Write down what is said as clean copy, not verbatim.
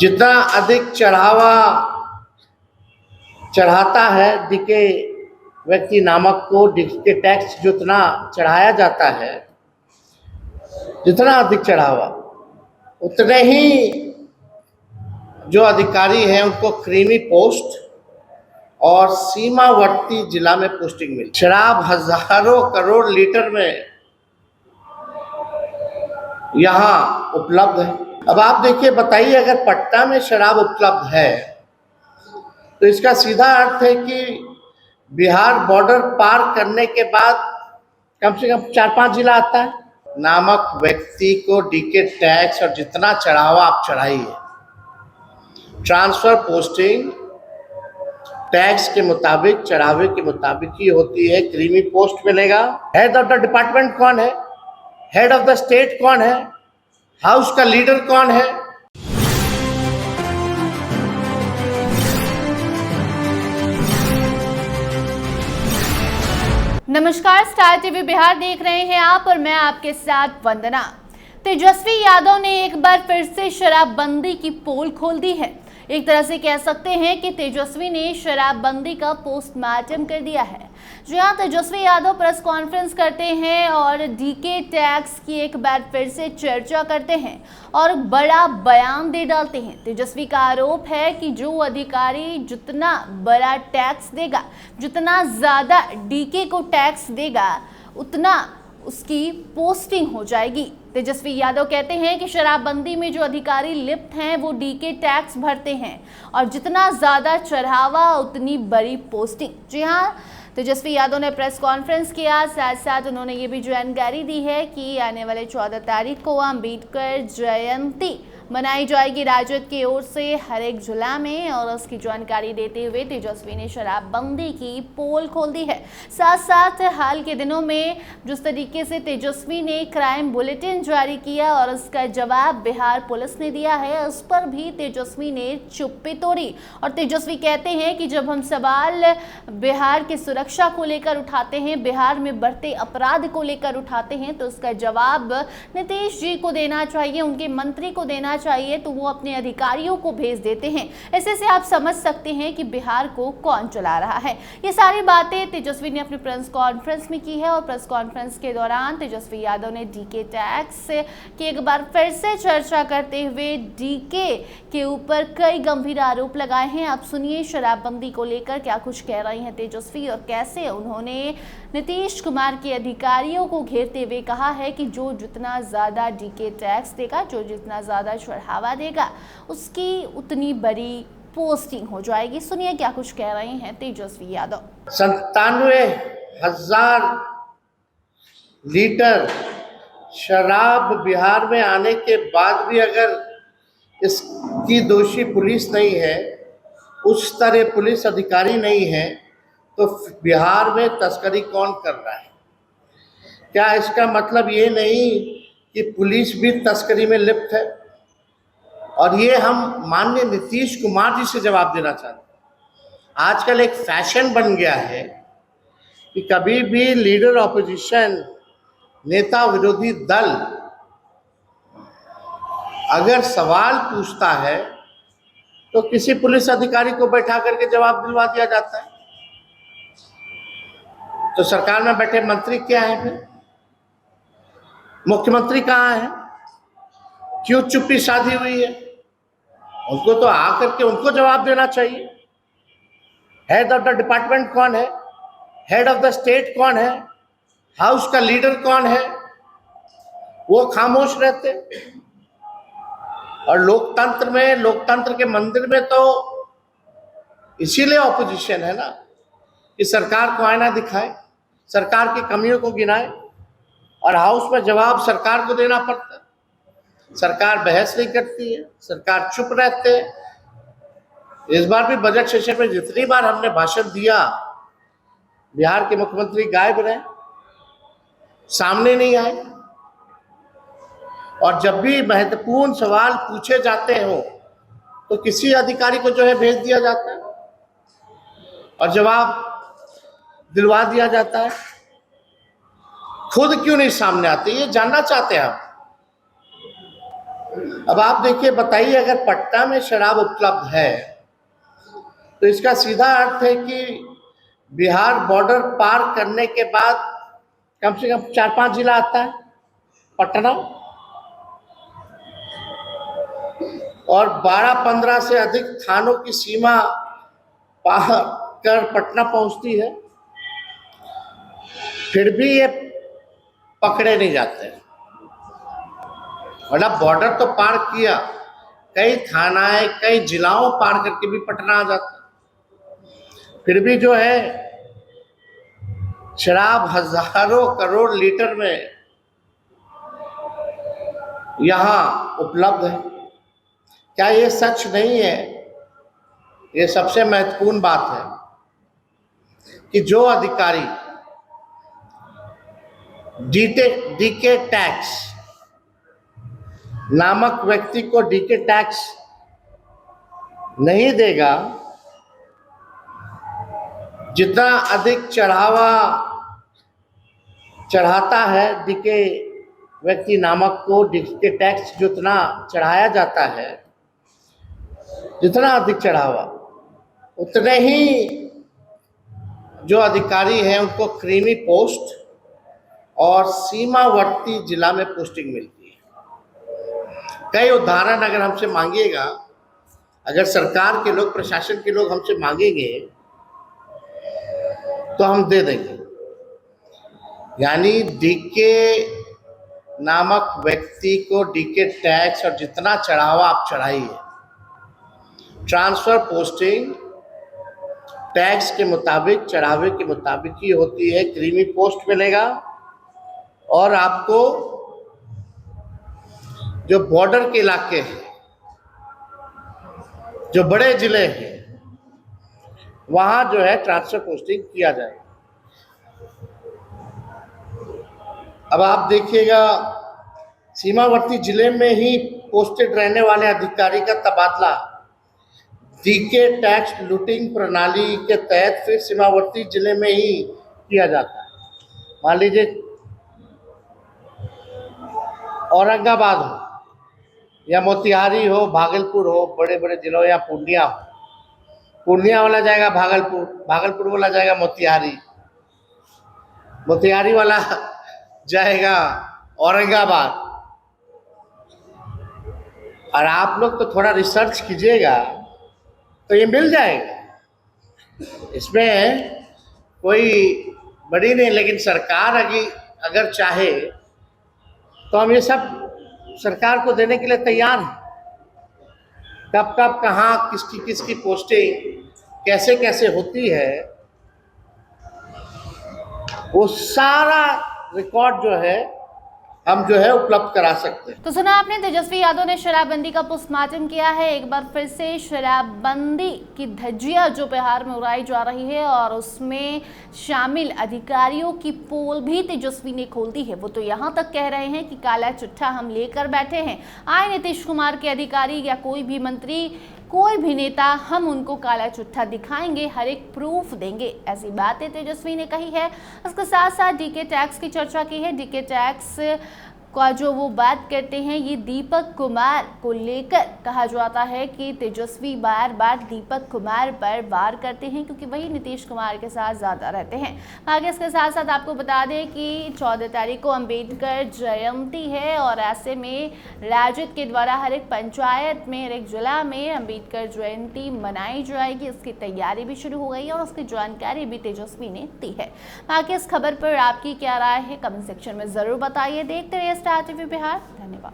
जितना अधिक चढ़ावा चढ़ाता है डीके व्यक्ति नामक को, डीके टैक्स जितना चढ़ाया जाता है, जितना अधिक चढ़ावा, उतने ही जो अधिकारी हैं उनको क्रीमी पोस्ट और सीमावर्ती जिला में पोस्टिंग मिली। शराब हजारों करोड़ लीटर में यहाँ उपलब्ध है। अब आप देखिए, बताइए, अगर पटना में शराब उपलब्ध है तो इसका सीधा अर्थ है कि बिहार बॉर्डर पार करने के बाद कम से कम 4-5 जिला आता है। नामक व्यक्ति को डीके टैक्स और जितना चढ़ावा आप चढ़ाइए, ट्रांसफर पोस्टिंग टैक्स के मुताबिक, चढ़ावे के मुताबिक ही होती है। क्रीमी पोस्ट मिलेगा। हेड ऑफ द डिपार्टमेंट कौन है, हेड ऑफ द स्टेट कौन है, हाउस का लीडर कौन है। नमस्कार, स्टार टीवी बिहार देख रहे हैं आप और मैं आपके साथ वंदना। तेजस्वी यादव ने एक बार फिर से शराबबंदी की पोल खोल दी है। एक तरह से कह सकते हैं कि तेजस्वी ने शराबबंदी का पोस्टमार्टम कर दिया है। जी हाँ, तेजस्वी यादव प्रेस कॉन्फ्रेंस करते हैं और डीके टैक्स की एक बार फिर से चर्चा करते हैं और बड़ा बयान दे डालते हैं। तेजस्वी का आरोप है कि जो अधिकारी जितना बड़ा टैक्स देगा, जितना ज़्यादा डीके को टैक्स देगा, उतना उसकी पोस्टिंग हो जाएगी। तेजस्वी यादव कहते हैं कि शराबबंदी में जो अधिकारी लिप्त हैं वो डीके टैक्स भरते हैं और जितना ज़्यादा चढ़ावा उतनी बड़ी पोस्टिंग। जी हाँ, तेजस्वी यादव ने प्रेस कॉन्फ्रेंस किया, साथ साथ उन्होंने ये भी जानकारी दी है कि आने वाले 14 तारीख को अम्बेडकर जयंती मनाई जाएगी राजद की ओर से हर एक जिला में, और उसकी जानकारी देते हुए तेजस्वी ने शराबबंदी की पोल खोल दी है। साथ साथ हाल के दिनों में जिस तरीके से तेजस्वी ने क्राइम बुलेटिन जारी किया और उसका जवाब बिहार पुलिस ने दिया है, उस पर भी तेजस्वी ने चुप्पी तोड़ी। और तेजस्वी कहते हैं कि जब हम सवाल बिहार की सुरक्षा को लेकर उठाते हैं, बिहार में बढ़ते अपराध को लेकर उठाते हैं, तो उसका जवाब नीतीश जी को देना चाहिए, उनके मंत्री को देना चाहिए, तो वो अपने अधिकारियों को भेज देते हैं। ऐसे से आप समझ सकते हैं कि बिहार को कौन चला रहा है। ये सारी बातें तेजस्वी ने अपनी प्रेस कॉन्फ्रेंस में की है और प्रेस कॉन्फ्रेंस के दौरान तेजस्वी यादव ने डीके टैक्स की एक बार फिर से चर्चा करते हुए डीके के ऊपर कई गंभीर आरोप लगाए हैं। आप सुनिए शराबबंदी को लेकर क्या कुछ कह रही हैं तेजस्वी और कैसे उन्होंने नीतीश कुमार के अधिकारियों को घेरते हुए कहा है कि जो जितना ज़्यादा डीके टैक्स देगा, जो जितना ज़्यादा चढ़ावा देगा, उसकी उतनी बड़ी पोस्टिंग हो जाएगी। सुनिए क्या कुछ कह रहे हैं तेजस्वी यादव। 97,000 लीटर शराब बिहार में आने के बाद भी अगर इसकी दोषी पुलिस नहीं है, उस तरह पुलिस अधिकारी नहीं है, तो बिहार में तस्करी कौन कर रहा है? क्या इसका मतलब ये नहीं कि पुलिस भी तस्करी में लिप्त है? और ये हम माननीय नीतीश कुमार जी से जवाब देना चाहते हैं। आजकल एक फैशन बन गया है कि कभी भी लीडर ऑपोजिशन, नेता विरोधी दल अगर सवाल पूछता है तो किसी पुलिस अधिकारी को बैठा करके जवाब दिलवा दिया जाता है। तो सरकार में बैठे मंत्री क्या है फिर? मुख्यमंत्री कहाँ है? क्यों चुप्पी साधी हुई है? उनको तो आकर के उनको जवाब देना चाहिए। हेड ऑफ द डिपार्टमेंट कौन है, हेड ऑफ द स्टेट कौन है, हाउस का लीडर कौन है, वो खामोश रहते। और लोकतंत्र में, लोकतंत्र के मंदिर में तो इसीलिए ऑपोजिशन है ना, कि सरकार को आईना दिखाए, सरकार की कमियों को गिनाए, और हाउस में जवाब सरकार को देना पड़ता है। सरकार बहस नहीं करती है, सरकार चुप रहते हैं। इस बार भी बजट सेशन में जितनी बार हमने भाषण दिया, बिहार के मुख्यमंत्री गायब रहे, सामने नहीं आए। और जब भी महत्वपूर्ण सवाल पूछे जाते हो तो किसी अधिकारी को जो है भेज दिया जाता है और जवाब दिलवा दिया जाता है। खुद क्यों नहीं सामने आते, ये जानना चाहते हैं हम। अब आप देखिए, बताइए, अगर पटना में शराब उपलब्ध है तो इसका सीधा अर्थ है कि बिहार बॉर्डर पार करने के बाद कम से कम 4-5 जिला आता है पटना, और 12-15 से अधिक थानों की सीमा पार कर पटना पहुंचती है, फिर भी ये पकड़े नहीं जाते। मतलब बॉर्डर तो पार किया, कई थानाएं कई जिलाओं पार करके भी पटना आ जाता, फिर भी जो है शराब हजारों करोड़ लीटर में यहाँ उपलब्ध है। क्या ये सच नहीं है? ये सबसे महत्वपूर्ण बात है कि जो अधिकारी डीके टैक्स नामक व्यक्ति को डीके टैक्स नहीं देगा, जितना अधिक चढ़ाता है डीके व्यक्ति नामक को, डीके टैक्स जितना चढ़ाया जाता है, जितना अधिक चढ़ावा, उतने ही जो अधिकारी हैं उनको क्रीमी पोस्ट और सीमावर्ती जिला में पोस्टिंग मिलती है। कई उदाहरण अगर हमसे मांगिएगा, अगर सरकार के लोग, प्रशासन के लोग हमसे मांगेंगे तो हम दे देंगे। यानी डीके नामक व्यक्ति को डीके टैक्स और जितना चढ़ावा आप चढ़ाइए, ट्रांसफर पोस्टिंग टैक्स के मुताबिक, चढ़ावे के मुताबिक ही होती है। क्रीमी पोस्ट मिलेगा और आपको जो बॉर्डर के इलाके हैं, जो बड़े जिले हैं, वहां जो है ट्रांसफर पोस्टिंग किया जाएगा। अब आप देखिएगा, सीमावर्ती जिले में ही पोस्टेड रहने वाले अधिकारी का तबादला डीके टैक्स लूटिंग प्रणाली के तहत फिर सीमावर्ती जिले में ही किया जाता है। मान लीजिए औरंगाबाद हो या मोतिहारी हो, भागलपुर हो, बड़े बड़े जिलों, या पूर्णिया हो, पूर्णिया वाला जाएगा भागलपुर, भागलपुर वाला जाएगा मोतिहारी, मोतिहारी वाला जाएगा औरंगाबाद। और आप लोग तो थोड़ा रिसर्च कीजिएगा तो ये मिल जाएगा, इसमें कोई बड़ी नहीं। लेकिन सरकार अगर चाहे तो हम ये सब सरकार को देने के लिए तैयार हैं। कब कब कहाँ किसकी पोस्टिंग कैसे कैसे होती है, वो सारा रिकॉर्ड जो है हम जो है उपलब्ध करा सकते हैं। तो सुना आपने, तेजस्वी यादव ने शराबबंदी का पोस्टमार्टम किया है। एक बार फिर से शराबबंदी की धज्जियां जो बिहार में उड़ाई जा रही है और उसमें शामिल अधिकारियों की पोल भी तेजस्वी ने खोल दी है। वो तो यहाँ तक कह रहे हैं कि काला चिट्ठा हम लेकर बैठे हैं, आए नीतीश कुमार के अधिकारी या कोई भी मंत्री, कोई भी नेता, हम उनको काला चिट्ठा दिखाएंगे, हर एक प्रूफ देंगे। ऐसी बातें तेजस्वी ने कही है। इसके साथ साथ डीके टैक्स की चर्चा की है। डीके टैक्स का जो वो बात करते हैं, ये दीपक कुमार को लेकर कहा जाता है कि तेजस्वी बार बार दीपक कुमार पर वार करते हैं क्योंकि वही नीतीश कुमार के साथ ज़्यादा रहते हैं। आगे इसके साथ साथ आपको बता दें कि 14 तारीख को अंबेडकर जयंती है और ऐसे में राजद के द्वारा हर एक पंचायत में, हर एक जिला में अंबेडकर जयंती मनाई जाएगी। इसकी तैयारी भी शुरू हो गई है और उसकी जानकारी भी तेजस्वी ने दी है। आगे इस खबर पर आपकी क्या राय है, कमेंट सेक्शन में ज़रूर बताइए। देखते रहिए स्टार टीवी बिहार। धन्यवाद।